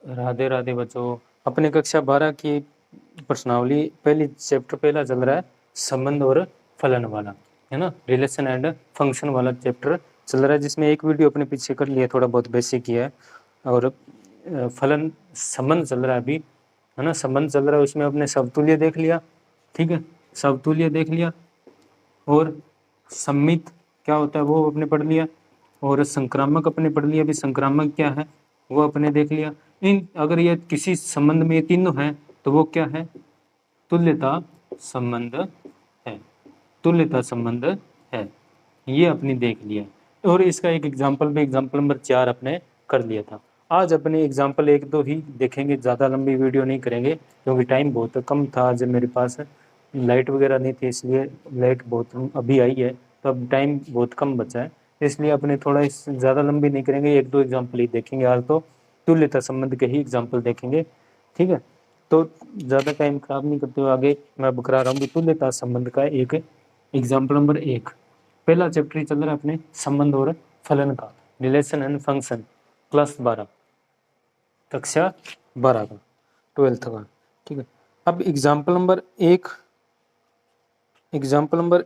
राधे राधे बच्चों। अपने कक्षा 12 की प्रश्नावली पहली चैप्टर पहला चल रहा है संबंध और फलन वाला, है ना, रिलेशन एंड फंक्शन वाला चैप्टर चल रहा है, जिसमें एक वीडियो अपने पीछे कर लिया, थोड़ा बहुत बेसिक किया है। और फलन संबंध चल रहा है अभी, है ना, संबंध चल रहा है, उसमें अपने समतुल्य देख लिया, ठीक है, समतुल्य देख लिया, और सम्मित क्या होता है वो अपने पढ़ लिया, और संक्रामक अपने पढ़ लिया। अभी संक्रामक क्या है वो अपने देख लिया। इन अगर ये किसी संबंध में ये तीनों हैं तो वो क्या है, तुल्यता संबंध है, तुल्यता संबंध है, ये अपने देख लिया। और इसका एक एग्जाम्पल भी, एग्जाम्पल नंबर 4 अपने कर लिया था। आज अपने एग्जाम्पल 1-2 ही देखेंगे, ज़्यादा लंबी वीडियो नहीं करेंगे क्योंकि टाइम बहुत कम था। आज मेरे पास लाइट वगैरह नहीं थी, इसलिए लाइट बहुत अभी आई है, तो अब टाइम बहुत कम बचा है, इसलिए अपने थोड़ा इस ज़्यादा लंबी नहीं करेंगे, 1-2 एग्जाम्पल ही देखेंगे आज, तो तुल्यता संबंध के ही एग्जाम्पल देखेंगे, ठीक है। तो ज़्यादा टाइम खराब नहीं करते हुए आगे मैं बकरा रहा हूँ। तुल्यता संबंध का एक एग्जाम्पल नंबर 1, पहला चैप्टर ही चल रहा है अपने संबंध और फलन का, रिलेशन एंड फंक्शन, क्लास 12, कक्षा 12 का, 12th का, ठीक है। अब एग्जाम्पल नंबर 1, एग्जाम्पल नंबर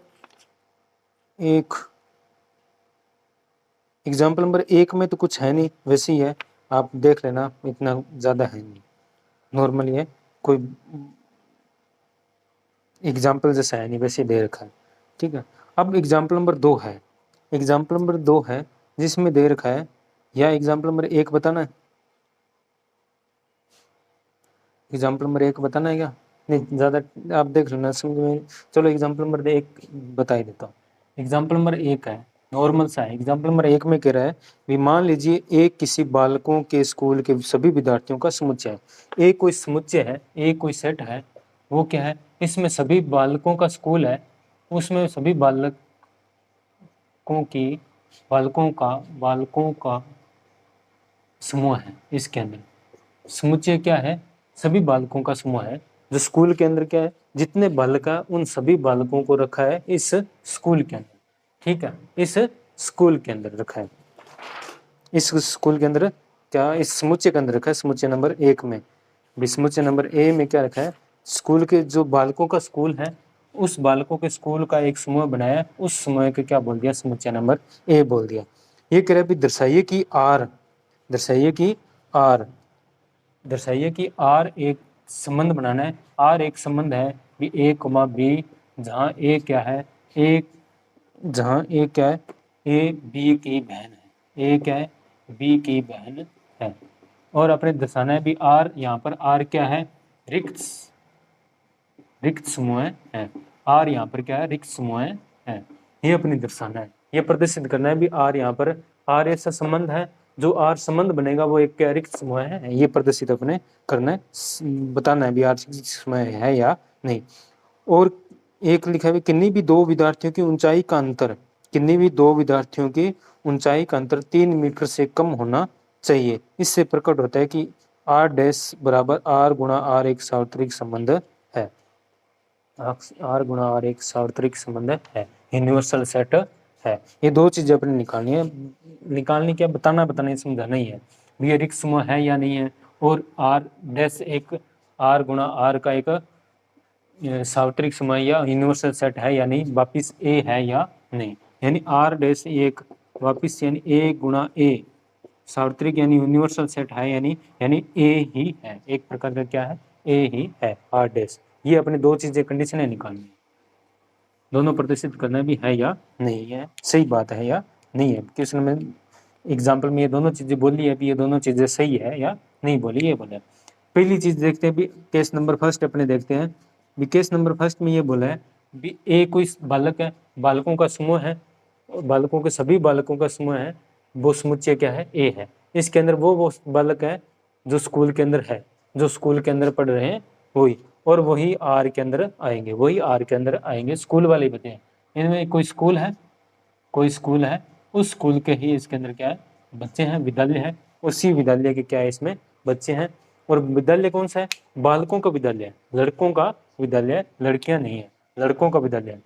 1 में तो कुछ है नहीं, वैसे ही है, आप देख लेना, इतना ज़्यादा है नहीं, नॉर्मली है, कोई एग्जाम्पल जैसा है नहीं, वैसे दे रखा है, ठीक है। अब एग्जाम्पल नंबर 2 है, एग्जाम्पल नंबर 2 है जिसमें दे रखा है, या एग्जाम्पल नंबर 1 बताना है, एग्जाम्पल नंबर 1 बताना है क्या, नहीं ज़्यादा आप देख लेना समझ में। चलो एग्जाम्पल नंबर 1 बता ही देता हूँ। एग्जाम्पल नंबर 1 है, नॉर्मल सा है। एग्जाम्पल नंबर 1 में कह रहा है भी मान लीजिए एक किसी बालकों के स्कूल के सभी विद्यार्थियों का समुच्चय है। एक कोई समुच्चय है, एक कोई सेट है, वो क्या है, इसमें सभी बालकों का स्कूल है, उसमें सभी बालकों का समूह है। इसके अंदर समुच्चय क्या है, सभी बालकों का समूह है। जो स्कूल के अंदर क्या है, जितने बालक है उन सभी बालकों को रखा है इस स्कूल के अंदर, ठीक है, इस स्कूल के अंदर रखा है, इस स्कूल के अंदर क्या, इस समुच्चय के अंदर रखा है। समुच्चय नंबर 1 में, समुच्चय नंबर ए में क्या रखा है, स्कूल के जो बालकों का स्कूल है, उस बालकों के स्कूल का एक समूह बनाया, उस समूह के क्या बोल दिया, समुच्चय नंबर ए बोल दिया। ये कह रहा है भी दर्शाइए कि आर, दर्शाइए कि आर, दर्शाइए कि आर एक संबंध बनाना है। आर एक संबंध है भी ए कमा बी, जहाँ ए क्या है, ए, जहाँ ए क्या है, ए बी की बहन है, ए क्या है, बी की बहन है। और अपने दर्शाना है भी आर, यहाँ पर आर क्या है, रिक्त समूह है। आर यहाँ पर क्या है, रिक्त समूह है, ये अपनी दर्शाना है, ये प्रदर्शित करना है भी आर यहाँ पर, आर ऐसा संबंध है, जो आर संबंध बनेगा वो एक क्या, रिक्त समूह है, ये प्रदर्शित अपने करना है, बताना है भी आर रिक्त समूह है या नहीं। और एक लिखा है किन्हीं भी दो विद्यार्थियों की ऊंचाई का अंतर, किन्हीं भी दो विद्यार्थियों की ऊंचाई का अंतर 3 मीटर से कम होना चाहिए। इससे प्रकट होता है कि आर डैश बराबर आर गुणा आर एक सार्वत्रिक संबंध है, आर गुणा आर एक सार्वत्रिक संबंध है, यूनिवर्सल सेट है। ये दो चीजें अपने निकालनी है, निकालनी क्या, बताना समझाना ही है, ये रिक्त समूह है या नहीं है, और आर डैश एक आर गुणा आर का एक सार्वत्रिक समूह या यूनिवर्सल सेट है या नहीं, वापिस ए है या नहीं, यानी आर डैश एक वापिस यानी ए गुणा ए सार्वत्रिक यानी यूनिवर्सल सेट है यानी ए ही है, एक प्रकार का क्या है, ए ही है आर डैश। ये अपने दो चीजें कंडीशन निकालनी है, दोनों प्रदर्शित करना भी है या नहीं है, सही बात है या नहीं है। क्वेश्चन में एग्जाम्पल में ये दोनों चीजें बोली है, ये दोनों चीजें सही है या नहीं बोली, ये बोला। पहली चीज देखते हैं भी, केस नंबर फर्स्ट अपने देखते हैं भी, केस नंबर फर्स्ट में ये बोला है भी ए कोई बालक है, बालकों का समूह है, बालकों के सभी बालकों का समूह है, वो समुच्चय क्या है, ए है। इसके अंदर वो बालक है जो स्कूल के अंदर है, जो स्कूल के अंदर पढ़ रहे हैं वही, और वही आर के अंदर आएंगे, वही आर के अंदर आएंगे, स्कूल वाले बच्चे हैं। इनमें कोई स्कूल है, कोई स्कूल है, उस स्कूल के ही इसके अंदर क्या है, बच्चे हैं, विद्यालय है, उसी विद्यालय के क्या है, इसमें बच्चे हैं। और विद्यालय कौन सा है, बालकों का विद्यालय, लड़कों का विद्यालय, लड़कियां नहीं है, लड़कों का विद्यालय।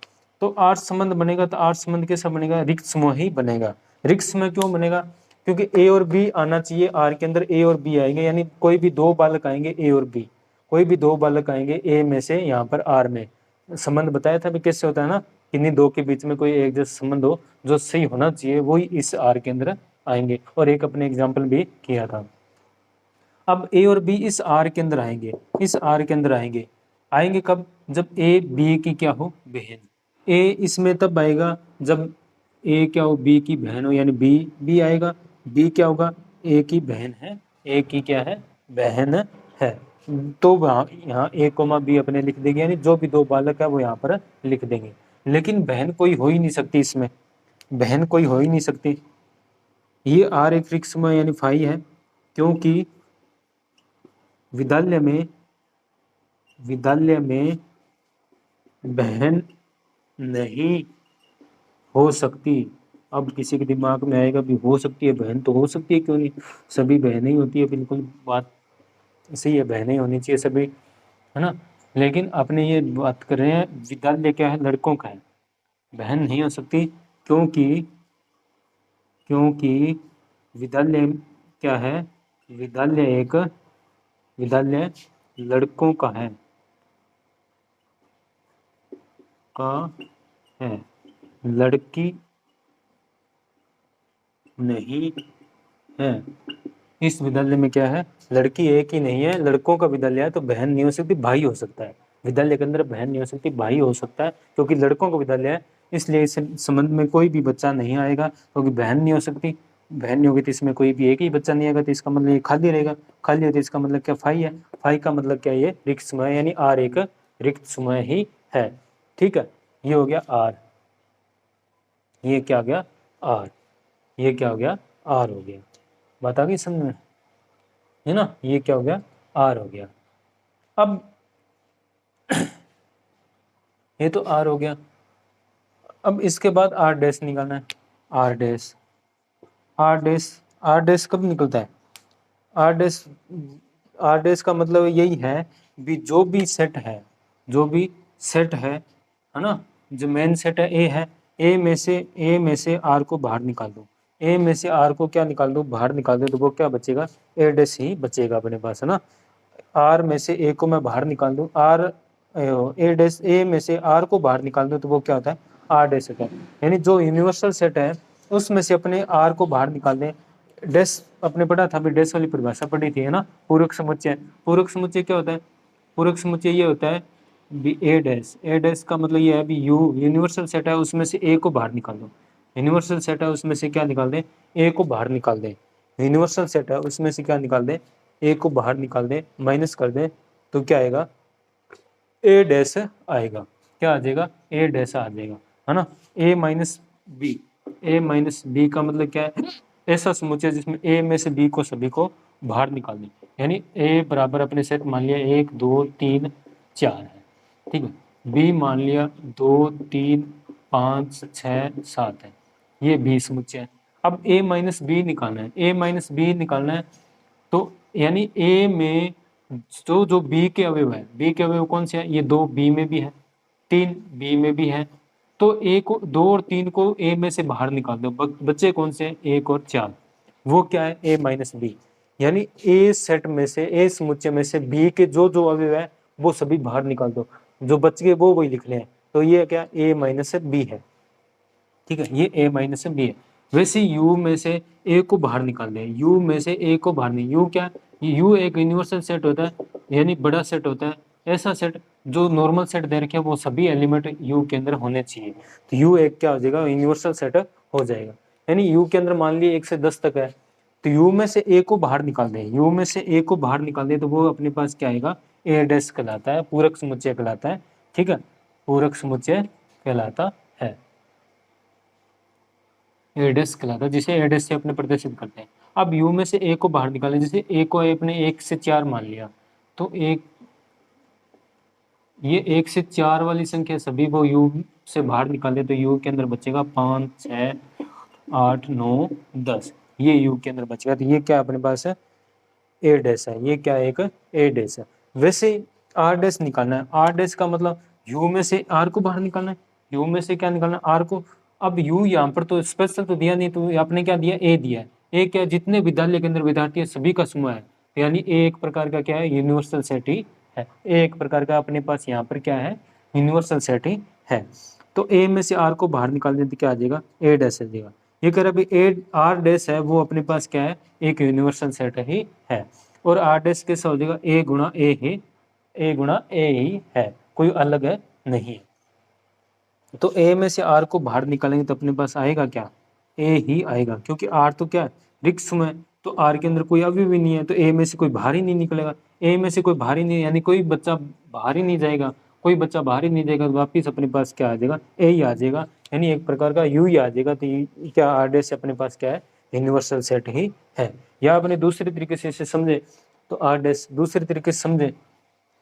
तो आर संबंध बनेगा, तो आर संबंध कैसा बनेगा, रिक्त समूह ही बनेगा। रिक्त समूह क्यों बनेगा, क्योंकि ए और बी आना चाहिए आर के अंदर, ए और बी आएंगे, यानी कोई भी दो बालक आएंगे ए और बी, कोई भी दो बालक आएंगे ए में से यहाँ पर आर में। संबंध बताया था भी कैसे होता है ना, किन्हीं दो के बीच में कोई एक जैसा संबंध हो जो सही होना चाहिए, वही इस आर के अंदर आएंगे। और एक अपने एग्जाम्पल भी किया था। अब ए और बी इस आर के अंदर आएंगे, इस आर के अंदर आएंगे, आएंगे कब, जब ए बी की क्या हो, बहन। ए इसमें तब आएगा जब ए क्या हो, बी की बहन हो, यानी बी आएगा। बी क्या होगा, ए की बहन है, ए की क्या है, बहन है। तो वहाँ यहाँ ए कोमा बी अपने लिख देंगे, यानी जो भी दो बालक है वो यहाँ पर लिख देंगे। लेकिन बहन कोई हो ही नहीं सकती इसमें, बहन कोई हो ही नहीं सकती। ये आर एक फिक्स में यानी फाई है, क्योंकि विद्यालय में बहन नहीं हो सकती। अब किसी के दिमाग में आएगा भी हो सकती है, बहन तो हो सकती है, क्यों नहीं, सभी बहनें ही होती है, बिल्कुल बात सही है, बहनें होनी चाहिए सभी, है ना। लेकिन अपने ये बात कर रहे हैं विद्यालय क्या है, लड़कों का है, बहन नहीं हो सकती, क्योंकि विद्यालय क्या है, विद्यालय लड़कों का है, लड़की नहीं है। इस विद्यालय में क्या है, लड़की एक ही नहीं है, लड़कों का विद्यालय है, तो बहन नहीं हो सकती, भाई हो सकता है। विद्यालय के अंदर बहन नहीं हो सकती, भाई हो सकता है, क्योंकि लड़कों का विद्यालय है, इसलिए इस संबंध में कोई भी बच्चा नहीं आएगा, क्योंकि बहन नहीं हो सकती। बहन नहीं होगी तो इसमें कोई भी एक ही बच्चा नहीं आएगा, तो इसका मतलब ये खाली रहेगा, खाली होती है, इसका मतलब क्या, फाई है। फाई का मतलब क्या है, ये रिक्त समूह है, यानी आर एक रिक्त समूह ही है। ठीक है, ये हो गया आर, ये क्या हो गया आर, ये क्या हो गया आर हो गया। बात आ गई समझ में, है ना, ये क्या हो गया आर हो गया। अब ये तो आर हो गया। अब इसके बाद आर डैश निकालना है, आर डैश, आर डैश कब निकलता है, आर डैश का मतलब यही है भी जो भी सेट है, है ना, जो मेन सेट है ए है, ए में से आर को बाहर निकाल दो, ए में से आर को क्या निकाल दो, बाहर निकाल दो, तो वो क्या बचेगा, ए डैश ही बचेगा अपने पास, है ना। आर में से ए को मैं बाहर निकाल दूं, आर ए डैश, ए में से आर को बाहर निकाल दूं, तो वो क्या होता है, आर डैश होता है। यानी जो यूनिवर्सल सेट है उसमें से अपने आर को बाहर निकाल दें। डैश अपने पढ़ा था, अभी डैश वाली परिभाषा पढ़ी थी, है ना, पूरक समुच्चय। पूरक समुच्चय क्या होता है, पूरक समुच्चय ये होता है भी ए डैश का मतलब ये है भी यू यूनिवर्सल सेट है, उसमें से ए को बाहर निकाल दो, यूनिवर्सल सेट है उसमें से क्या निकाल दें, ए को बाहर निकाल दें, यूनिवर्सल सेट है उसमें से क्या निकाल दें, ए को बाहर निकाल दें, माइनस कर दें, तो क्या आएगा, ए डैश आएगा, क्या आ जाएगा, ए डैश आ जाएगा, है ना। ए माइनस बी का मतलब क्या है, ऐसा समुच्चय जिसमें ए में से बी को सभी को बाहर निकाल दें, यानी ए बराबर अपने सेट मान लिया 1 2 3 4 है, ठीक है, बी मान लिया 2 3 5 6 7 है, ये बी समुच्चय है। अब ए माइनस बी निकालना है, तो यानी ए में जो बी के अवयव है, बी के अवयव कौन से है, ये 2 बी में भी है, 3 बी में भी है, तो ए को 2 और 3 को ए में से बाहर निकाल दो, बच्चे कौन से, 1 और 4, वो क्या है, ए माइनस बी, यानी ए सेट में से, ए समुच्चय में से बी के जो जो अवयव है वो सभी बाहर निकाल दो, जो बच गए वो वही लिख लें, तो ये क्या, ए माइनस बी है, ठीक है, ये ए माइनस बी है। वैसे यू में से ए को बाहर निकाल दें, यू में से ए को बाहर नहीं, यू क्या, यू एक यूनिवर्सल सेट होता है, यानी बड़ा सेट होता है, ऐसा सेट जो नॉर्मल सेट दे रखे हैं वो सभी एलिमेंट यू के अंदर होने चाहिए, तो यू एक क्या हो जाएगा, यूनिवर्सल सेट हो जाएगा। यानी यू के अंदर मान लिए 1 से 10 तक है, तो यू में से ए को बाहर निकाल दें, यू में से ए को बाहर निकाल दें, तो वो अपने पास क्या आएगा, ए डैश कहलाता है, पूरक समुच्चय कहलाता है, ठीक है, पूरक समुच्चय कहलाता है, ए डैश कहलाता है, जिसे ए डैश से अपने प्रदर्शित करते हैं। अब यू में से ए को बाहर निकालें, जैसे ए को अपने 1 से 4 मान लिया, तो ये 1 से 4 वाली संख्या सभी वो यू से बाहर निकाल दे, तो यू के अंदर बचेगा 5 6 8 9 10, ये यू के अंदर बचेगा, तो ये क्या अपने पास है, ए डैश है, ये क्या एक ए डैश है। वैसे आर डैश निकालना है, आर डैश का मतलब यू में से आर को बाहर निकालना है, यू में से क्या निकालना है, आर को। अब यू यहाँ पर तो स्पेशल तो दिया नहीं, तो आपने क्या दिया, ए दिया है, ए क्या, जितने विद्यालय के अंदर विद्यार्थी है सभी का समूह है, तो यानी ए एक प्रकार का क्या है, यूनिवर्सल सेट ही है। ए एक प्रकार का अपने पास यहाँ पर क्या है, यूनिवर्सल सेट ही है। तो ए में से आर को बाहर निकाल दें तो क्या आ जाएगा, ए डैश आ जाएगा। ये कह रहा है भाई ए आर डैश है वो अपने पास क्या है, एक यूनिवर्सल सेट ही है। और आर डैश कैसा हो जाएगा, ए गुणा ए ही, ए गुणा ए ही है, कोई अलग है नहीं। तो ए में से आर को बाहर निकालेंगे तो अपने पास आएगा क्या, ए ही आएगा, क्योंकि आर तो क्या है, रिक्त समूह है, तो आर के अंदर कोई अवयव भी नहीं है, तो ए में से कोई बाहर ही नहीं निकलेगा। ए में से कोई बाहर ही नहीं, यानी कोई बच्चा बाहर ही नहीं जाएगा, कोई बच्चा बाहर ही नहीं जाएगा, तो वापिस अपने पास क्या आ जाएगा, ए ही आ जाएगा, यानी एक प्रकार का यू ही आ जाएगा। तो क्या आर डैश से अपने पास क्या है, यूनिवर्सल सेट ही है। या अपने दूसरे तरीके से इसे समझे तो आर डैश दूसरे तरीके से समझे,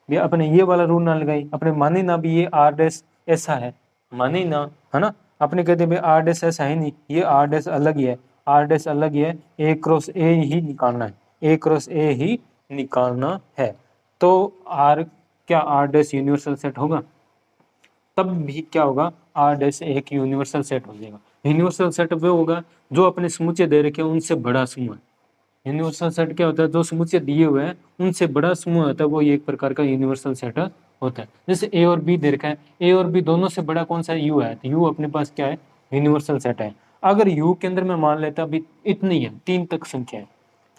भी अपने ये वाला रूल ना लगाई, अपने माने ना भी ये आर डैश ऐसा है, माने ना, है ना, अपने कहते भाई आर डैश ऐसा है नहीं, ये आर डैश अलग ही है, आर डैश अलग ही है, ए क्रॉस ए ही निकालना है, ए क्रॉस ए ही निकालना है। तो आर क्या, आर डैश यूनिवर्सल सेट होगा, तब भी क्या होगा, आर डैश एक यूनिवर्सल सेट हो जाएगा। यूनिवर्सल सेट वो होगा जो अपने समुच्चय दे रखे हैं उनसे बड़ा समूह है। यूनिवर्सल सेट क्या होता है, जो समुच्चय दिए हुए हैं उनसे बड़ा समूह होता है, वो एक प्रकार का यूनिवर्सल सेट होता है। जैसे ए और बी दे रखा है, ए और बी दोनों से बड़ा कौन सा है, यू है, तो यू अपने पास क्या है, यूनिवर्सल सेट है। अगर यू के अंदर मैं मान लेता अभी इतनी है, 3 तक संख्या है,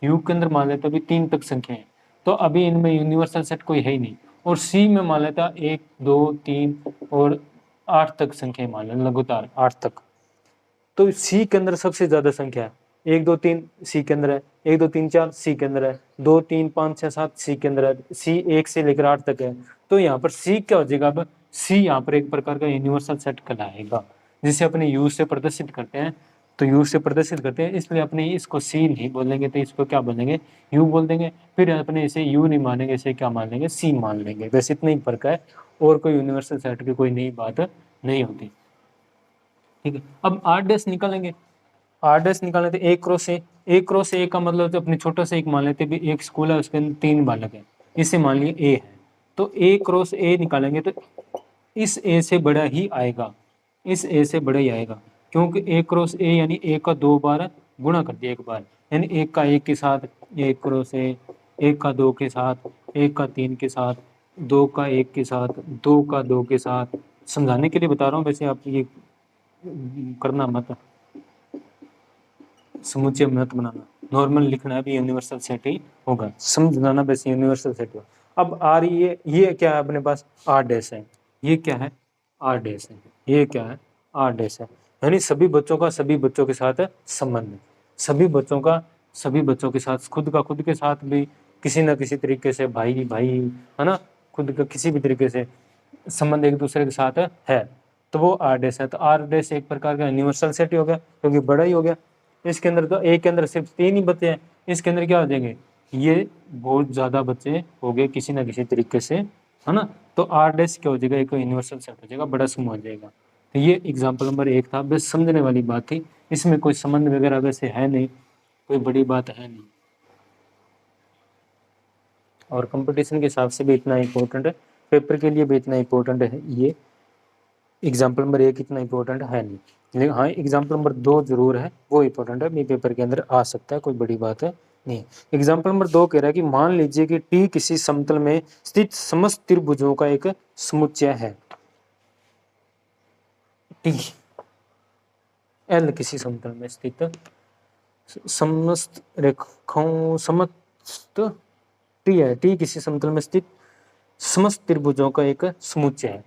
यू के अंदर मान लेता अभी 3 तक संख्या है, तो अभी इनमें यूनिवर्सल सेट कोई है ही नहीं। और सी में मान लेता 1 2 3 और 8 तक संख्या मान लें, लगातार 8 तक, तो सी के अंदर सबसे ज्यादा संख्या है, 1 2 3 सी के अंदर है, 1 2 3 4 सी के अंदर है, 2 3 5 6 7 सी के अंदर है, सी 1 से लेकर 8 तक है। तो यहाँ पर सी क्या हो जाएगा, अब सी यहाँ पर एक प्रकार का यूनिवर्सल सेट कहलाएगा, जिसे अपने यू से प्रदर्शित करते हैं। तो यू से प्रदर्शित करते हैं, इसलिए अपने इसको सी नहीं बोलेंगे, तो इसको क्या बोलेंगे, यू बोल देंगे। फिर अपने इसे यू नहीं मानेंगे, इसे क्या मान लेंगे, सी मान लेंगे। बस इतना ही फर्क है, और कोई यूनिवर्सल सेट की कोई नई बात नहीं होती। ठीक है, अब आर डैश निकालेंगे, आर डैश निकालने थे ए क्रॉस ए, ए क्रॉस ए का मतलब तो अपने छोटा सा एक मान लेते भी, एक स्कूल है उसके अंदर 3 बालक है, इसे मान लिए ए है, तो ए क्रॉस ए निकालेंगे तो इस ए से बड़ा ही आएगा, इस ए से बड़ा ही आएगा, क्योंकि ए क्रॉस ए यानी ए का 2 बार गुणा कर दिया एक बार, यानी एक का एक के साथ ए क्रॉस ए, एक का 2 के साथ, एक का 3 के साथ, 2 का 1 के साथ, 2 का 2 के साथ। समझाने के लिए बता रहा हूँ, वैसे आप ये करना मत, समुच्चय मत बनाना, नॉर्मल लिखना भी यूनिवर्सल सेट ही होगा, समझना वैसे यूनिवर्सल सेट होगा। अब आर ये क्या है अपने पास, आर डैश है, ये क्या है, आर डैश है, ये क्या है, आर डैश है, यानी सभी बच्चों का सभी बच्चों के साथ संबंध है, सभी बच्चों का सभी बच्चों के साथ, खुद का खुद के साथ भी किसी न किसी तरीके से, भाई भाई है ना, खुद का किसी भी तरीके से संबंध एक दूसरे के साथ है, तो वो आर डैश है। तो आर डैश एक प्रकार का यूनिवर्सल सेट ही हो गया, क्योंकि बड़ा ही हो गया। इसके अंदर तो एक के अंदर सिर्फ 3 ही बच्चे हैं, इसके अंदर क्या हो जाएंगे, ये बहुत ज्यादा बच्चे हो गए किसी ना किसी तरीके से, है ना। तो आर डैश क्या हो जाएगा, एक यूनिवर्सल सेट हो जाएगा, बड़ा समूह हो जाएगा। तो ये एग्जाम्पल नंबर 1 था, बस समझने वाली बात थी, इसमें कोई संबंध वगैरह वैसे है नहीं, कोई बड़ी बात है नहीं, और कंपटीशन के हिसाब से भी इतना इम्पोर्टेंट है, पेपर के लिए भी इतना इम्पोर्टेंट है। ये एग्जाम्पल नंबर 1 इतना इम्पोर्टेंट है नहीं, लेकिन हाँ एग्जाम्पल नंबर 2 जरूर है, वो इम्पोर्टेंट है, मेरे पेपर के अंदर आ सकता है, कोई बड़ी बात है नहीं। एग्जाम्पल नंबर 2 कह रहा है कि मान लीजिए कि टी किसी समतल में स्थित समस्त त्रिभुजों का एक समुच्चय है, टी एल किसी समतल में स्थित समस्त रेखाओं समस्त टी है, टी किसी समतल में स्थित समस्त त्रिभुजों का एक समुच्चय है।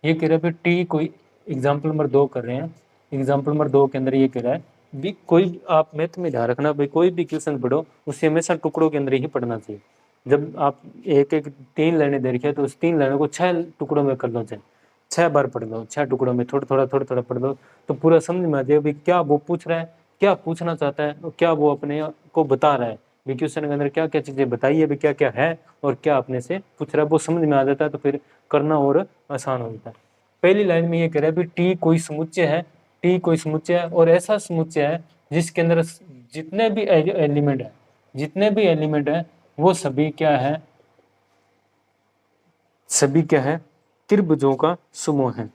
ये कह रहा है टी कोई, एग्जाम्पल नंबर 2 कर रहे हैं, एग्जाम्पल नंबर 2 के अंदर ये कह रहा है भी कोई, आप मैथ में ध्यान रखना भाई, कोई भी क्वेश्चन पढ़ो उसे हमेशा टुकड़ों के अंदर ही पढ़ना चाहिए। जब आप एक 3 लाइनें दे रखी है तो उस 3 लाइनों को 6 टुकड़ों में कर लो, चाहे 6 बार पढ़ लो, 6 टुकड़ों में थोड़ा थोड़ा पढ़ लो, तो पूरा समझ में आ जाएगा भाई क्या वो पूछ रहा है, क्या पूछना चाहता है, और क्या वो अपने को बता रहा है, भी क्वेश्चन के अंदर क्या क्या चीजें बताई है, भी क्या क्या है और क्या अपने से पूछ रहा है, वो समझ में आ जाता है, तो फिर करना और आसान हो जाता है। पहली लाइन में ये कह रहा है भी टी कोई समुच्चय है, टी कोई समुच्चय है और ऐसा समुच्चय है जिसके अंदर जितने भी एलिमेंट है, जितने भी एलिमेंट है वो सभी क्या है, सभी क्या है, त्रिभुजों का समूह है,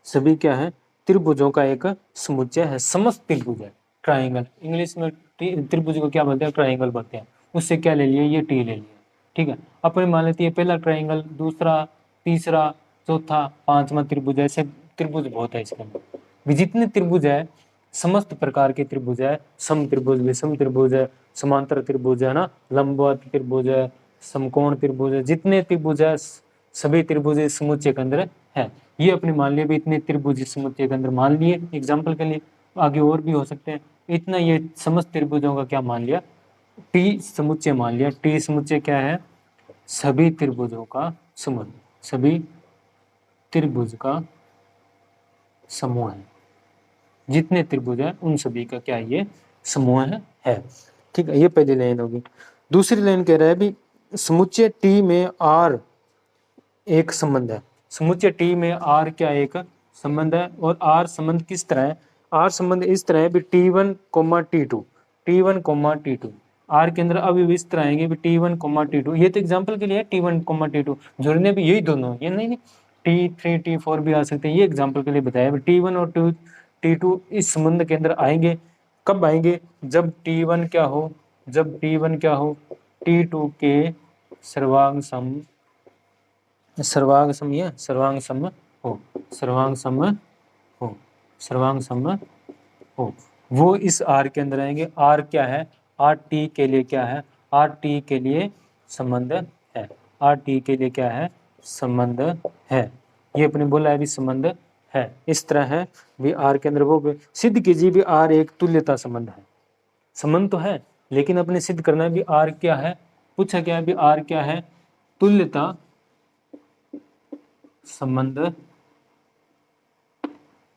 सभी क्या है, त्रिभुजों का एक समुच्चय है, समस्त त्रिभुज है, ट्राइंगल, इंग्लिश में त्रिभुज को क्या बोलते हैं, ट्राइंगल बोलते हैं। उससे क्या ले लिए, ये टी ले लिया, ठीक है। अपन मान लेते हैं पहला ट्राइंगल, दूसरा, तीसरा, चौथा, पांचवा त्रिभुज, ऐसे त्रिभुज बहुत है इसके अंदर भी। जितने त्रिभुज है, समस्त प्रकार के त्रिभुज है, सम त्रिभुज, विषम त्रिभुज है, समांतर त्रिभुज है ना, लंबवत त्रिभुज है, समकोण त्रिभुज है, जितने त्रिभुज है सभी त्रिभुज इस समुच्चय के अंदर है। ये अपने मान लिए भी इतने त्रिभुज इस समुच्चय के अंदर मान लिए एग्जाम्पल के लिए, आगे और भी हो सकते हैं। इतना ये समस्त त्रिभुजों का क्या मान लिया, टी समुच्चय मान लिया। टी समुच्चय क्या है, सभी त्रिभुजों का समूह, सभी त्रिभुज का समूह है, जितने त्रिभुज है उन सभी का क्या ये समूह है, ठीक है। ये पहली लाइन होगी। दूसरी लाइन कह रहा है भी समुच्चय टी में आर एक संबंध है, समुच्चय टी में आर क्या एक संबंध है। और आर संबंध किस तरह है, आर संबंध इस तरह है भी T1, T2, T1, T2, are के अंदर अभी इस तरह आएंगे भी T1, T2। ये तो एग्जांपल के लिए है T1, T2, जोड़ने भी यही दोनों, ये नहीं T3, T4 भी आ सकते हैं, ये एग्जांपल के लिए बताया। T1 और T2 इस संबंध के अंदर आएंगे, कब आएंगे, जब T1 क्या हो, जब T1 क्या हो, T2 के सर्वांग सम, सर्वांग सम या सर्वांग सम हो, सर्वांग सम हो, सर्वांग सम हो, वो इस आर के अंदर आएंगे। आर क्या है, आर टी के लिए क्या है, आर टी के लिए संबंध है, आर टी के लिए क्या है, संबंध है। ये अपने बोला है भी संबंध है, इस तरह है भी आर के अंदर वो सिद्ध कीजिए भी आर एक तुल्यता संबंध है। संबंध तो है लेकिन अपने सिद्ध करना है भी आर क्या है, पूछा क्या है भी आर क्या है, तुल्यता संबंध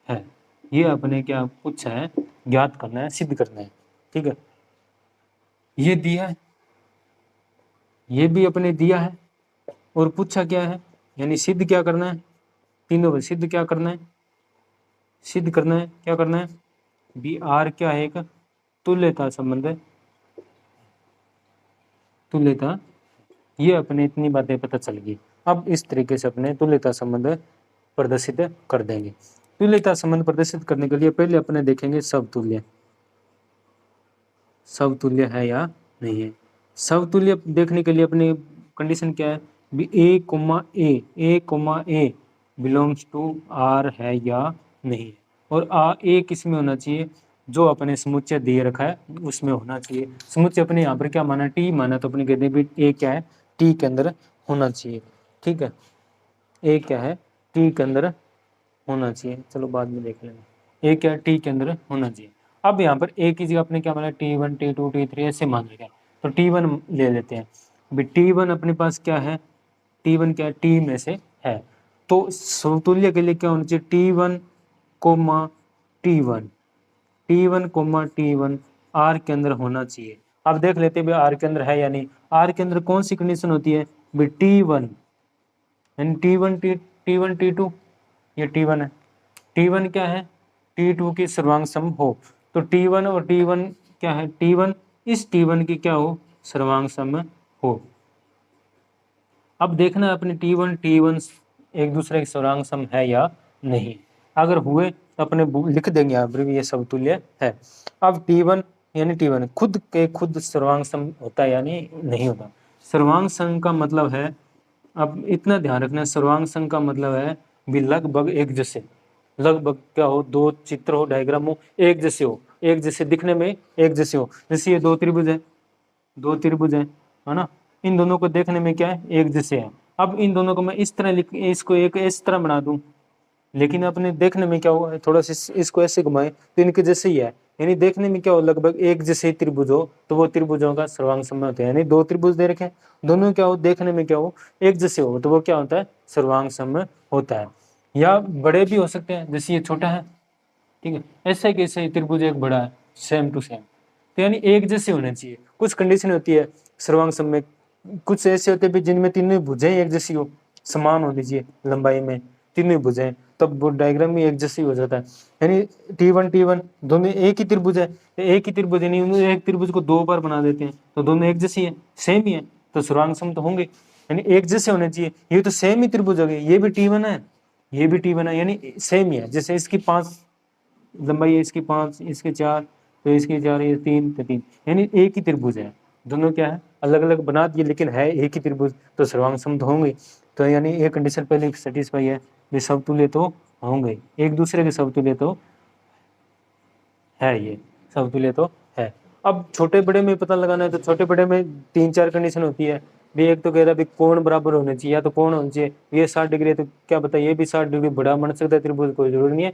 है। ये अपने क्या पूछा है, ज्ञात करना है, सिद्ध करना है, ठीक है। ये दिया है, ये भी अपने दिया है, और पूछा क्या है, यानी सिद्ध क्या करना है, तीनों में सिद्ध क्या करना है, सिद्ध करना है, क्या करना है बी आर क्या है, एक तुल्यता संबंध है, तुल्यता। ये अपने इतनी बातें पता चल गई। अब इस तरीके से अपने तुल्यता संबंध प्रदर्शित कर देंगे। तुल्यता संबंध प्रदर्शित करने के लिए पहले अपने देखेंगे समतुल्य, समतुल्य है या नहीं है। समतुल्य देखने के लिए अपनी कंडीशन क्या है भी a comma a belongs to R है या नहीं, और ए किस में होना चाहिए, जो अपने समुच्चय दिए रखा है उसमें होना चाहिए। समुच्चय अपने यहाँ पर क्या माना, टी माना, तो अपने कहते हैं भी ए क्या है, टी के अंदर होना चाहिए, ठीक है। ए क्या है, टी के अंदर होना चाहिए, चलो बाद में देख लेंगे। ए क्या टी के अंदर होना चाहिए। अब यहाँ पर ए की जगह अपने क्या माना, T1, T2, T3 ऐसे मान रखे, तो T1 ले लेते हैं। अभी T1 अपने पास क्या है, T1 क्या है, टी में से है, तो समतुल्य के लिए क्या होना चाहिए, T1, T1, T1, T1 are के अंदर होना चाहिए। अब देख लेते हैं आर के अंदर है या नहीं। आर के अंदर कौन सी कंडीशन होती है, T1 यानी T1, T2, ये T1 है, T1 क्या है, T2 की सर्वांग सम हो, तो T1 और T1 क्या है, T1 इस T1 की क्या हो, सर्वांग सम हो। अब देखना अपने T1 एक दूसरे की सर्वांग सम है या नहीं, अगर हुए तो अपने लिख देंगे यहाँ पर भी ये समतुल्य है। अब T1 यानी T1 खुद के खुद सर्वांग सम होता है यानी नहीं होता। सर्वांग सम का मतलब है, अब इतना ध्यान रखना, सर्वांग सम का मतलब है भी लगभग एक जैसे, लगभग क्या हो, दो चित्र हो, डायग्राम हो, एक जैसे हो, एक जैसे दिखने में एक जैसे हो। जैसे ये दो त्रिभुज है, दो त्रिभुज है ना, इन दोनों को देखने में क्या है, एक जैसे है। अब इन दोनों को मैं इस तरह लिख, इसको एक इस तरह बना दूं, लेकिन अपने देखने में क्या हो, थोड़ा सा इसको ऐसे घुमाए तो इनके जैसे ही है, यानी देखने में क्या हो, लगभग एक जैसे त्रिभुज हो, तो वो त्रिभुजों का सर्वांग सम होता है। यानी दो त्रिभुज दे रखे, दोनों क्या हो, देखने में क्या हो, एक जैसे हो, तो वो क्या होता है, सर्वांग सम होता है। या बड़े भी हो सकते हैं, जैसे ये छोटा है, ठीक है, ऐसा कैसे त्रिभुज एक बड़ा है, सेम टू सेम, तो यानी एक जैसे होने चाहिए। कुछ कंडीशन होती है सर्वांग सम में, कुछ ऐसे होते हैं जिनमें तीनों भुजें एक जैसी हो, समान होनी चाहिए लंबाई में तीनों भुजें, तब वो डायग्राम में एक जैसी हो जाता है। यानी T1 दोनों एक ही त्रिभुज है, एक ही त्रिभुज, यानी एक त्रिभुज को दो बार बना देते हैं तो दोनों एक जैसी है, सेम ही है, तो सर्वांग सम तो होंगे, यानी एक जैसे होने चाहिए। ये तो सेम ही त्रिभुज हो गए, ये भी T1 है, ये भी T1 है, यानी सेम ही है। जैसे इसकी 5 लंबाई है, इसकी 5, इसके 4, तो इसकी 4 ये 3 तो 3, यानी एक ही त्रिभुज है, दोनों क्या है अलग अलग बना दिए लेकिन है एक ही त्रिभुज, तो सर्वांग समद होंगे। तो यानी एक कंडीशन पहले सेटिस्फाई है, ये समतुल्य तो होंगे, एक दूसरे के समतुल्य तो है, ये समतुल्य तो है। अब छोटे बड़े में पता लगाना है, तो छोटे बड़े में 3-4 कंडीशन होती है भी। एक तो कह रहा है कोण बराबर होने चाहिए, या तो कोण होना चाहिए, ये 60 डिग्री है तो क्या पता ये भी 60 डिग्री बड़ा बन सकता है त्रिभुज, कोई जरूरी नहीं है।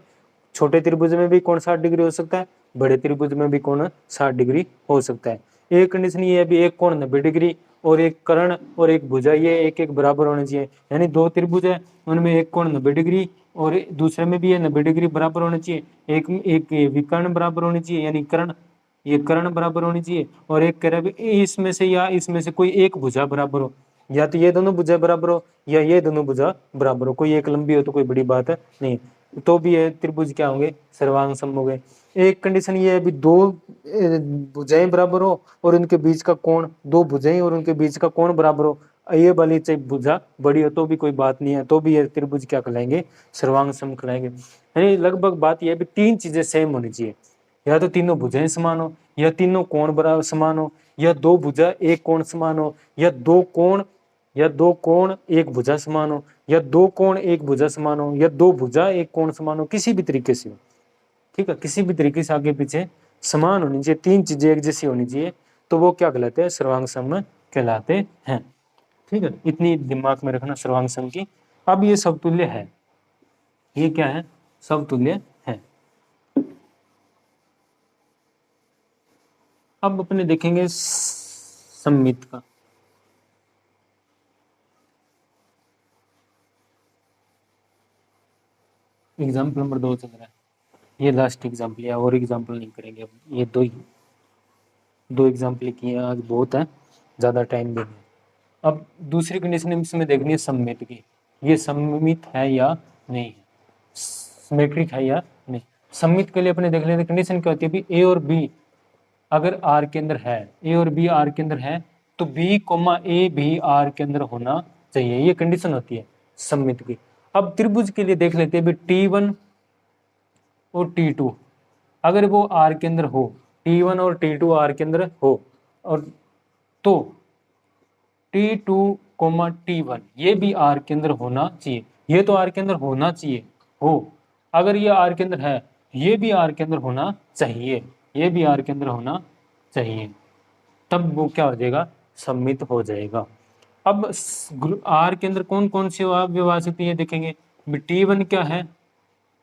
छोटे त्रिभुज में भी कोण 60 डिग्री हो सकता है, बड़े त्रिभुज में भी कोण 60 डिग्री हो सकता है। एक कंडीशन ये है भी एक कोण 90 डिग्री और एक कर्ण और एक भुजा ये एक एक बराबर होने चाहिए, यानी दो त्रिभुज है उनमें एक कोण 90 डिग्री और दूसरे में भी ये 90 डिग्री बराबर होने चाहिए, एक एक विकर्ण बराबर होनी चाहिए यानी कर्ण, ये कर्ण बराबर होनी चाहिए, और एक कह रहा है इसमें से या इसमें से कोई एक भुजा बराबर हो, या तो ये दोनों भुजा बराबर हो या ये दोनों भुजा बराबर हो, कोई एक लंबी हो तो कोई बड़ी बात नहीं, तो भी ये त्रिभुज क्या होंगे सर्वांग सम हो गए। एक कंडीशन ये है भी दो भुजाएं बराबर हो और उनके बीच का कोण, दो भुजाएं और उनके बीच का कोण बराबर हो, ये वाली चाहे भुजा बड़ी हो तो भी कोई बात नहीं है, तो भी ये त्रिभुज क्या कहलाएंगे सर्वांग सम कहलाएंगे। यानी लगभग बात यह है भी तीन चीजें सेम होनी चाहिए, या तो तीनों भुजाएं समान हो, या तीनों कोण बराबर समान हो, या दो भुजा एक कोण समान हो, या दो कोण एक भुजा समान हो, या दो कोण एक भुजा समान हो, या दो भुजा एक कोण समान हो, किसी भी तरीके से हो, ठीक है, किसी भी तरीके से आगे पीछे समान होनी चाहिए, तीन चीजें एक जैसी होनी चाहिए, तो वो क्या कहलाते हैं सर्वांग सम कहलाते हैं। ठीक है, इतनी दिमाग में रखना सर्वांग सम की। अब ये समतुल्य है, ये क्या है समतुल्य है। अब अपने देखेंगे सममित का। एग्जाम्पल नंबर 2 चल रहा है, ये लास्ट एग्जाम्पल है, और एग्जाम्पल नहीं करेंगे, अब ये दो एग्जाम्पल किए आज बहुत है, ज़्यादा टाइम देंगे। अब दूसरी कंडीशन इसमें देखनी है सममित की, ये सममित है या नहीं है, सिमेट्रिक है या नहीं। सममित के लिए अपने देख लेते कंडीशन क्या होती है भी ए और बी अगर आर के अंदर है, ए और बी आर के अंदर है, तो बी कोमा ए भी आर के अंदर होना चाहिए, ये कंडीशन होती है सममित की। अब त्रिभुज के लिए देख लेते हैं भी T1 और T2 अगर वो आर के अंदर हो, T1 और T2 आर के अंदर हो, और तो T2 कोमा T1 ये भी आर के अंदर होना चाहिए, ये तो आर के अंदर होना चाहिए हो, अगर ये आर के अंदर है ये भी आर के अंदर होना चाहिए, ये भी आर के अंदर होना चाहिए, तब वो क्या हो जाएगा सम्मित हो जाएगा। अब आर के अंदर कौन कौन से विभाज्य होती है देखेंगे, T1 क्या है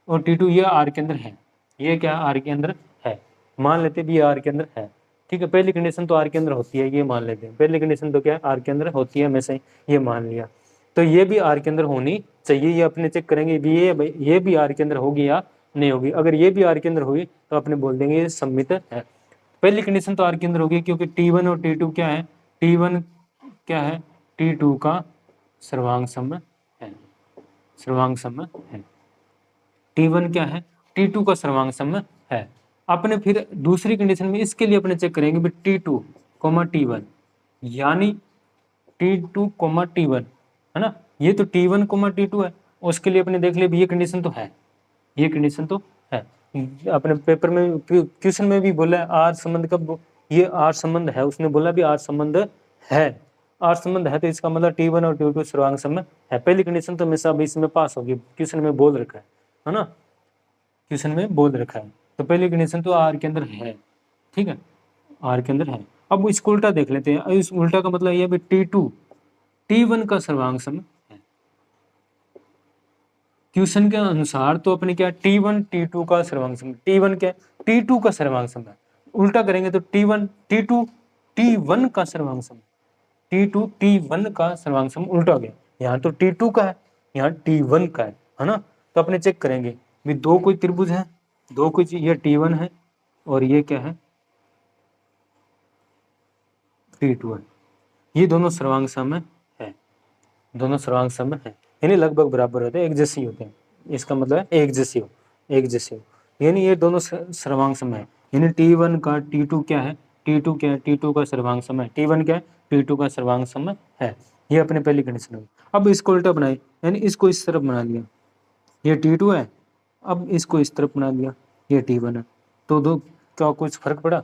और T2 ये आर के अंदर है, ये क्या आर के अंदर है, मान लेते भी आर के अंदर है, ठीक है, पहली कंडीशन तो आर के अंदर होती है ये मान लेते हैं, पहली कंडीशन तो क्या है आर के अंदर होती है हमेशा ही, ये मान लिया, तो ये भी आर के अंदर होनी चाहिए, ये अपने चेक करेंगे भी ये भी आर के अंदर होगी या नहीं होगी, अगर ये भी आर के अंदर होगी तो अपने बोल देंगे ये सम्मित है। पहली कंडीशन तो आर के अंदर होगी क्योंकि T1 और T2 क्या है, T1 क्या है T2 का सर्वांग सम है, सर्वांग सम है, T1 क्या है T2 का सर्वांग सम है। अपने फिर दूसरी कंडीशन में इसके लिए अपने चेक करेंगे भी T2 कोमा T1 यानी T2 कोमा T1 है ना, ये तो T1 कोमा T2 है, उसके लिए अपने देख ले भी ये कंडीशन तो है, ये कंडीशन तो है, अपने पेपर में क्वेश्चन में भी बोला है आर संबंध कब, ये आर संबंध है, उसने बोला भी आर संबंध है, आर संबंध है तो इसका मतलब T1 और T2 सर्वांग सम है, पहली कंडीशन तो हमेशा अब इसमें पास होगी, क्वेश्चन में बोल रखा है ना, क्वेश्चन में बोल रखा है, तो पहली कंडीशन तो आर के अंदर है, ठीक है आर के अंदर है। अब इसको उल्टा देख लेते हैं, इस उल्टा का मतलब यह T2 T1 का सर्वांग सम है, क्वेश्चन के अनुसार तो अपने क्या T1 T2 का सर्वांग सम, T1 क्या T2 का सर्वांग सम है, उल्टा करेंगे तो T1 T2 T1 का सर्वांग सम, T2 T1 का सर्वांग सम उल्टा हो गया, यहाँ तो T2 का है यहाँ T1 का है ना, तो अपने चेक करेंगे भी दो कोई त्रिभुज है, दो कोई ये T1 है और ये क्या है T2 है, ये दोनों सर्वांग सम है, दोनों सर्वांग सम है, यानी लगभग बराबर होते हैं एक जैसे होते हैं, इसका मतलब है एक जैसे हो, यानी ये दोनों सर्वांग सम है, यानी T1 का T2 क्या है, T2 क्या है T2 का सर्वांग सम है, T1 क्या है T2 का सर्वांग सम है, ये अपने पहली कंडीशन होगी। अब इसको उल्टा बनाए, यानी इसको इस तरफ बना लिया, ये T2 है, अब इसको इस तरफ बना लिया, ये T1 है, तो दो क्या कुछ फर्क पड़ा?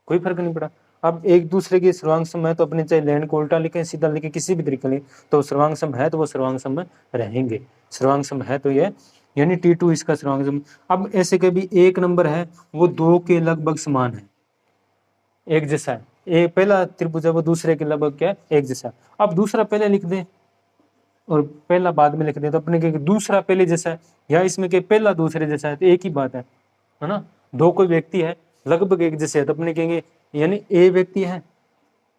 कोई फर्क नहीं पड़ा। अब एक दूसरे के सर्वांग सम है तो अपने चाहे लैंड को उल्टा लिखें, सीधा लिखें, किसी भी तरीके लिखें, तो सर्वांग सम है तो वो सर्वांग सम में रहेंगे। सर्वांग सम है तो ये यानी T2 इसका सर्वांग सम। अब ऐसे के भी एक नंबर है वो 2 के लगभग समान है, एक जैसा है। एक पहला त्रिभुज है वो दूसरे के लगभग क्या है, एक जैसा। अब दूसरा पहले लिख दें और पहला बाद में लिख दें तो अपने के दूसरा पहले जैसा है, या इसमें के पहला दूसरे जैसा है, तो एक ही बात है ना। दो कोई व्यक्ति है लगभग एक जैसे है तो अपने कहेंगे यानी ए व्यक्ति है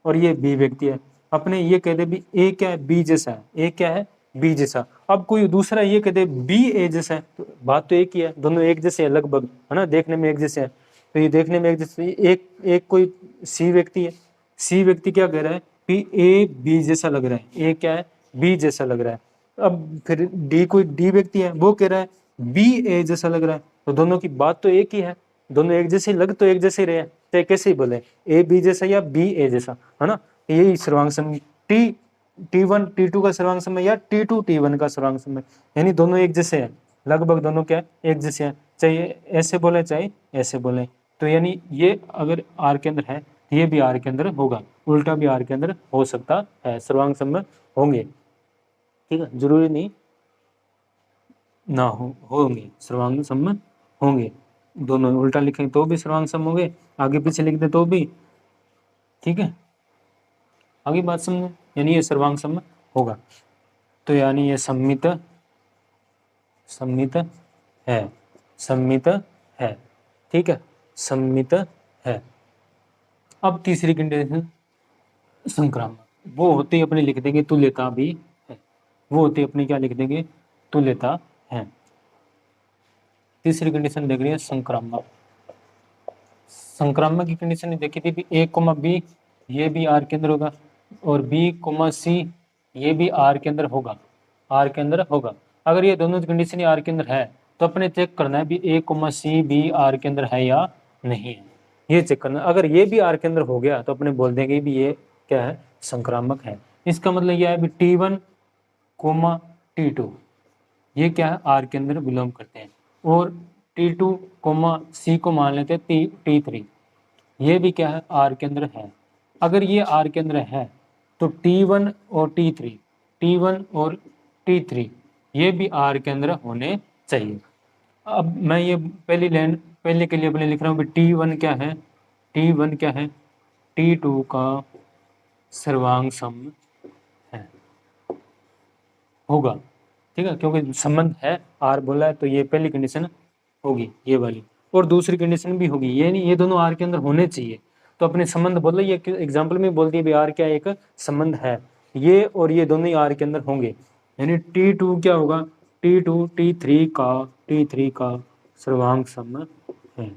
और ये बी व्यक्ति है, अपने ये कहते भी ए क्या है, बी जैसा है, ए क्या है, बी जैसा। अब कोई दूसरा ये कहते बी ए जैसा है, तो बात तो एक ही है, दोनों एक जैसे है लगभग, है ना, देखने में एक जैसे है। तो ये देखने में एक जैसे, एक कोई सी व्यक्ति है, सी व्यक्ति क्या कह रहा है कि ए बी जैसा लग रहा है, ए क्या है, बी जैसा लग रहा है। अब फिर डी कोई डी व्यक्ति है वो कह रहा है बी ए जैसा लग रहा है, तो दोनों की बात तो एक ही है, दोनों एक जैसे लग तो एक जैसे रहे, चाहे कैसे ही बोले, ए बी जैसा या बी ए जैसा, है ना। यही सर्वांग सम T1 T2 का सर्वांग समय या T2 T1 का सर्वांग समय, यानी दोनों एक जैसे हैं, लगभग दोनों क्या एक जैसे हैं, चाहे ऐसे बोले चाहे ऐसे बोले। तो यानी ये अगर R के अंदर है ये भी R के अंदर होगा, उल्टा भी R के अंदर हो सकता है, सर्वांग समय होंगे, ठीक है, जरूरी नहीं ना होंगे, सर्वांग सम होंगे। दोनों उल्टा लिखें तो भी सर्वांग सम होंगे, आगे पीछे लिख दे तो भी, ठीक है, आगे बात समझे, यानी ये सर्वांग सम होगा। तो यानी ये सम्मित है, सम्मित है, ठीक है, सम्मित है। अब तीसरी कंडीशन संक्रामक, वो होते ही अपने लिख देंगे तुल्यता भी है, वो होते ही अपने क्या लिख देंगे, तुल्यता है। तीसरी कंडीशन देख रही है संक्रामक। संक्रामक की कंडीशन देखी थी ए कोमा बी ये भी R के अंदर होगा और B कोमा C ये भी R के अंदर होगा, R के अंदर होगा। अगर ये दोनों कंडीशन R के अंदर है तो अपने चेक करना है भी A कोमा C भी R के अंदर है या नहीं है, ये चेक करना। अगर ये भी R के अंदर हो गया तो अपने बोल देंगे भी ये क्या है, संक्रामक है। इसका मतलब यह है भी T1 कोमा T2 ये क्या है, R के अंदर बिलोंग करते हैं, और T2 कोमा C को मान लेते हैं T3 ये भी क्या है, R के अंदर है। अगर ये R के अंदर है तो T1 और T3 ये भी R के अंदर होने चाहिए। अब मैं ये पहले के लिए अपने लिख रहा हूँ T1 क्या है, T1 क्या है, T2 का सर्वांग सम है, होगा, ठीक है, क्योंकि संबंध है R बोला है तो ये पहली कंडीशन होगी ये वाली, और दूसरी कंडीशन भी होगी, ये नहीं ये दोनों R के अंदर होने चाहिए। तो अपने संबंध बोल ये एग्जाम्पल में बोल दिए R क्या एक संबंध है, ये और ये दोनों ही R के अंदर होंगे, यानी T2 क्या होगा, T2 T3 का सर्वांग सम है,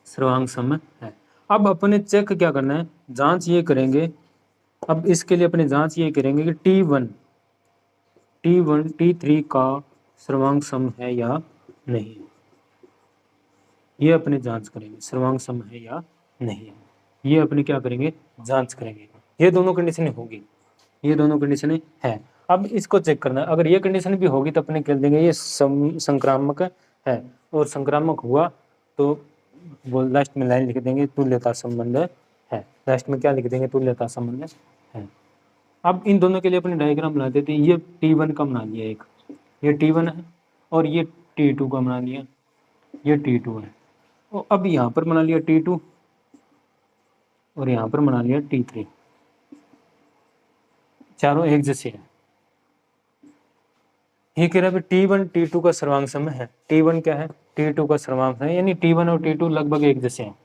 सर्वांग सम है। अब अपने चेक क्या करना है, जांच ये करेंगे, अब इसके लिए अपने जांच ये करेंगे कि T1 T3 का सर्वांग सम है या नहीं, ये अपने जांच करेंगे सर्वांग सम है या नहीं, ये अपने क्या करेंगे, जांच करेंगे। ये दोनों कंडीशन होगी, ये दोनों कंडीशन है। अब इसको चेक करना है, अगर ये कंडीशन भी होगी तो अपने कह देंगे ये संक्रामक है, और संक्रामक हुआ तो वो लास्ट में लाइन लिख देंगे तुल्यता संबंध है, लास्ट में क्या लिख देंगे, तुल्यता संबंध है। अब इन दोनों के लिए अपने डायग्राम बना देते हैं, ये T1 का बना लिया एक, ये T1 है और ये T2 का बना लिया, ये T2 है, और अब यहाँ पर बना लिया T2 और यहाँ पर बना लिया T3, चारों एक जैसे हैं। ये कह रहा है T1 T2 का सर्वांग सम है, T1 क्या है, T2 का सर्वांग है, यानी T1 और T2 लगभग एक जैसे हैं,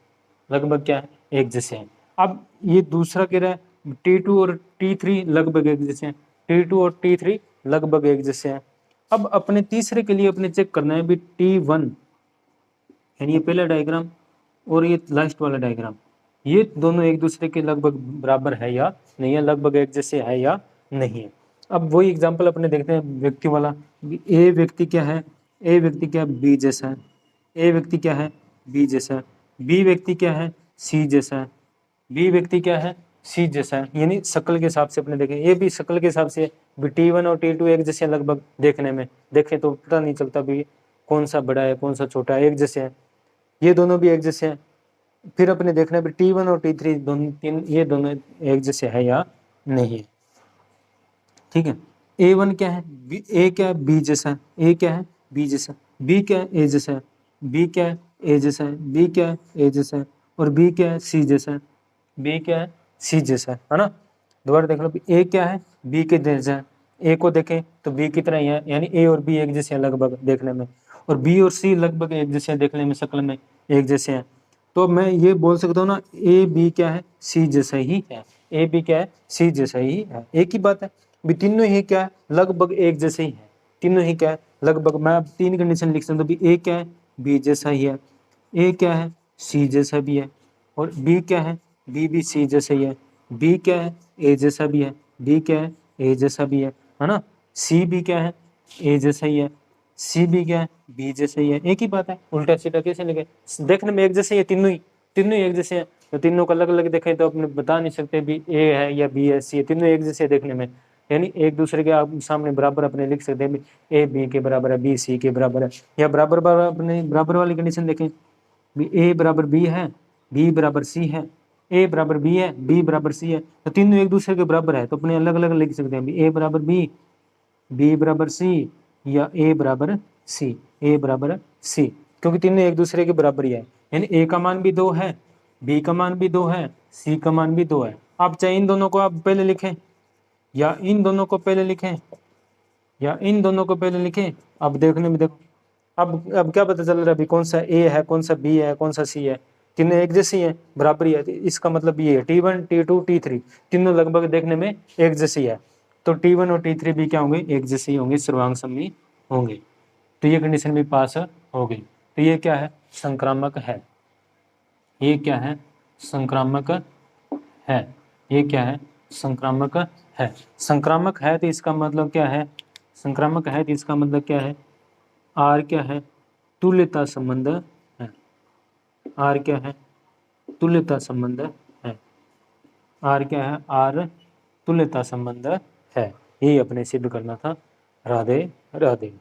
लगभग क्या है, एक जैसे हैं। अब ये दूसरा कह रहा है T2 और T3 लगभग एक जैसे हैं, T2 और T3 लगभग एक जैसे हैं। अब अपने तीसरे के लिए अपने चेक करना है भी T1 यानी ये पहला डायग्राम और ये लास्ट वाला डायग्राम, ये दोनों एक दूसरे के लगभग बराबर है या नहीं है, लगभग एक जैसे है या नहीं है। अब वही एग्जांपल अपने देखते हैं व्यक्ति वाला, ए व्यक्ति क्या है, ए व्यक्ति क्या है, बी जैसा है, ए व्यक्ति क्या है, बी जैसा है, बी व्यक्ति क्या है, सी जैसा है, बी व्यक्ति क्या है, सी जैसा है, यानी शक्ल के हिसाब से अपने देखें, ये भी शक्ल के हिसाब से भी T1 और T2 एक जैसे लगभग देखने में, देखें तो पता नहीं चलता भी कौन सा बड़ा है कौन सा छोटा है, एक जैसे है। ये दोनों भी एक जैसे हैं। फिर अपने देखना है T1 और T3 दोनों तीन ये दोनों एक जैसे है या नहीं है। ठीक है, A1 क्या है, A क्या है, B जैसा है, A क्या है, B जैसा, B क्या है, A जैसा है, B क्या है, A जैसा है, B क्या है, A जैसा है, और B क्या है, C जैसा है, B क्या है, C जैसा है ना। दोबारा देख लो, A क्या है, B के जैसा है, A को देखें तो B की तरह ही है, यानी A और B एक जैसे हैं लगभग देखने में, और B और C लगभग एक जैसे हैं देखने में, शक्ल में एक जैसे हैं। तो मैं ये बोल सकता हूँ ना, A B क्या है, C जैसा ही है, A B क्या है, C जैसा ही है, एक ही बात है भी, तीनों ही क्या है, लगभग एक जैसे ही है, तीनों ही क्या है, लगभग। मैं अब तीन कंडीशन लिख सकता हूँ, A क्या है, B जैसा ही है, A क्या है, C जैसा भी है, और B क्या है, B भी C जैसा ही है, B क्या है, A जैसा भी है, B क्या है, A जैसा भी है ना। C भी क्या है, A जैसा ही है, C भी क्या है, B जैसा ही है, एक ही बात है। उल्टा सीधा कैसे लगे, देखने में एक जैसे ही है, तीनों ही एक जैसे हैं। तो तीनों को अलग अलग देखें तो अपने बता नहीं सकते भी A है या B है, C है, तीनों एक जैसे देखने में, यानी एक दूसरे के आप सामने बराबर अपने लिख सकते हैं, A B के बराबर है, B C के बराबर है, या बराबर बराबर अपने बराबर वाली कंडीशन देखें भी, A बराबर B है, B बराबर C है, A बराबर B है, B बराबर C है, तो तीनों एक दूसरे के बराबर है, तो अपने अलग अलग लिख सकते हैं भी, A बराबर B, B बराबर C, या A बराबर C, A बराबर C, क्योंकि तीनों एक दूसरे के बराबर ही है, यानी A का मान भी 2 है, B का मान भी 2 है, C का मान भी 2 है। आप चाहे इन दोनों को आप पहले लिखें, या इन दोनों को पहले लिखें, या इन दोनों को पहले लिखें। अब देखने में देखो, अब क्या पता चल रहा है अभी, कौन सा A है, कौन सा B है, कौन सा C है, तीनों एक जैसी हैं, बराबरी है। इसका मतलब ये है T1 T2 T3 तीनों लगभग देखने में एक जैसी है, तो T1 और T3 भी क्या होंगे, एक जैसे ही होंगे, सर्वांग सममी होंगे। तो ये कंडीशन भी पास हो गई। तो ये क्या है, संक्रामक है, ये क्या है, संक्रामक है, ये क्या है, संक्रामक है। संक्रामक है तो इसका मतलब क्या है, संक्रामक है तो इसका मतलब क्या है, आर क्या है, तुल्यता संबंध है, आर क्या है, तुल्यता संबंध है, आर क्या है, आर तुल्यता संबंध है। यही अपने सिद्ध करना था। राधे राधे।